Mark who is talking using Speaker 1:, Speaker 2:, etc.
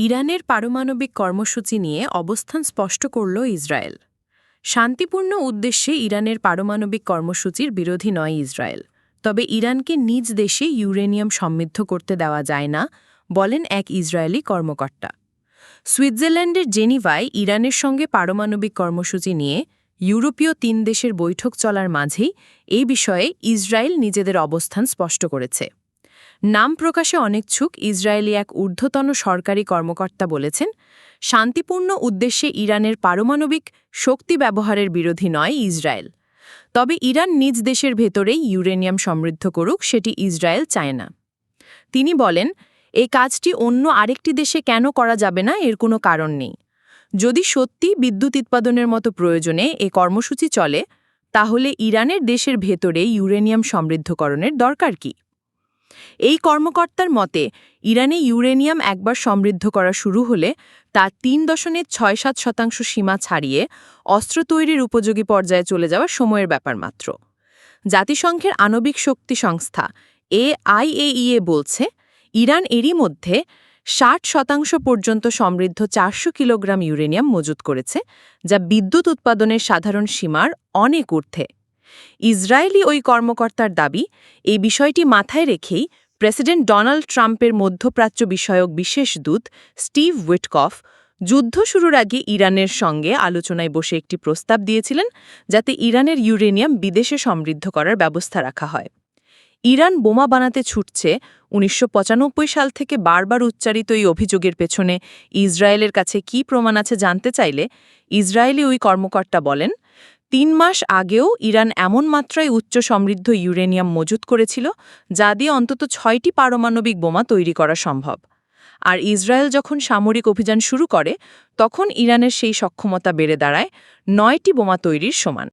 Speaker 1: ইরানের পারমাণবিক কর্মসূচি নিয়ে অবস্থান স্পষ্ট করল ইসরায়েল। শান্তিপূর্ণ উদ্দেশ্যে ইরানের পারমাণবিক কর্মসূচির বিরোধী নয় ইসরায়েল, তবে ইরানকে নিজ দেশে ইউরেনিয়াম সমৃদ্ধ করতে দেওয়া যায় না, বলেন এক ইসরায়েলি কর্মকর্তা। সুইজারল্যান্ডের জেনিভায় ইরানের সঙ্গে পারমাণবিক কর্মসূচি নিয়ে ইউরোপীয় ৩ দেশের বৈঠক চলার মাঝেই এই বিষয়ে ইসরায়েল নিজেদের অবস্থান স্পষ্ট করেছে। নাম প্রকাশে অনিচ্ছুক ইসরায়েলি এক ঊর্ধ্বতন সরকারি কর্মকর্তা বলেছেন, শান্তিপূর্ণ উদ্দেশ্যে ইরানের পারমাণবিক শক্তি ব্যবহারের বিরোধী নয় ইসরায়েল, তবে ইরান নিজ দেশের ভেতরেই ইউরেনিয়াম সমৃদ্ধ করুক সেটি ইসরায়েল চায় না। তিনি বলেন, এই কাজটি অন্য আরেকটি দেশে কেন করা যাবে না এর কোনো কারণ নেই। যদি সত্যি বিদ্যুৎ উৎপাদনের মতো প্রয়োজনে এ কর্মসূচি চলে, তাহলে ইরানের দেশের ভেতরে ইউরেনিয়াম সমৃদ্ধকরণের দরকার কি? এই কর্মকর্তার মতে, ইরানে ইউরেনিয়াম একবার সমৃদ্ধ করা শুরু হলে তা ৩.৬৭% সীমা ছাড়িয়ে অস্ত্র তৈরির উপযোগী পর্যায়ে চলে যাওয়া সময়ের ব্যাপার মাত্র। জাতিসংঘের আণবিক শক্তি সংস্থা AIAEA বলছে, ইরান এরই মধ্যে ৬০% পর্যন্ত সমৃদ্ধ ৪০০ কিলোগ্রাম ইউরেনিয়াম মজুত করেছে, যা বিদ্যুৎ উৎপাদনের সাধারণ সীমার অনেক ঊর্ধ্বে। ইসরায়েলি ওই কর্মকর্তার দাবি, এই বিষয়টি মাথায় রেখেই প্রেসিডেন্ট ডোনাল্ড ট্রাম্পের মধ্যপ্রাচ্য বিষয়ক বিশেষ দূত স্টিভ উইটকফ যুদ্ধ শুরুর আগে ইরানের সঙ্গে আলোচনায় বসে একটি প্রস্তাব দিয়েছিলেন, যাতে ইরানের ইউরেনিয়াম বিদেশে সমৃদ্ধ করার ব্যবস্থা রাখা হয়। ইরান বোমা বানাতে ছুটছে ১৯৯৫ সাল থেকে বারবার উচ্চারিত এই অভিযোগের পেছনে ইসরায়েলের কাছে কী প্রমাণ আছে জানতে চাইলে ইসরায়েলি ওই কর্মকর্তা বলেন, ৩ মাস আগেও ইরান এমন মাত্রায় উচ্চ সমৃদ্ধ ইউরেনিয়াম মজুত করেছিল, যা দিয়ে অন্তত ৬টি পারমাণবিক বোমা তৈরি করা সম্ভব। আর ইসরায়েল যখন সামরিক অভিযান শুরু করে, তখন ইরানের সেই সক্ষমতা বেড়ে দাঁড়ায় ৯টি বোমা তৈরির সমান।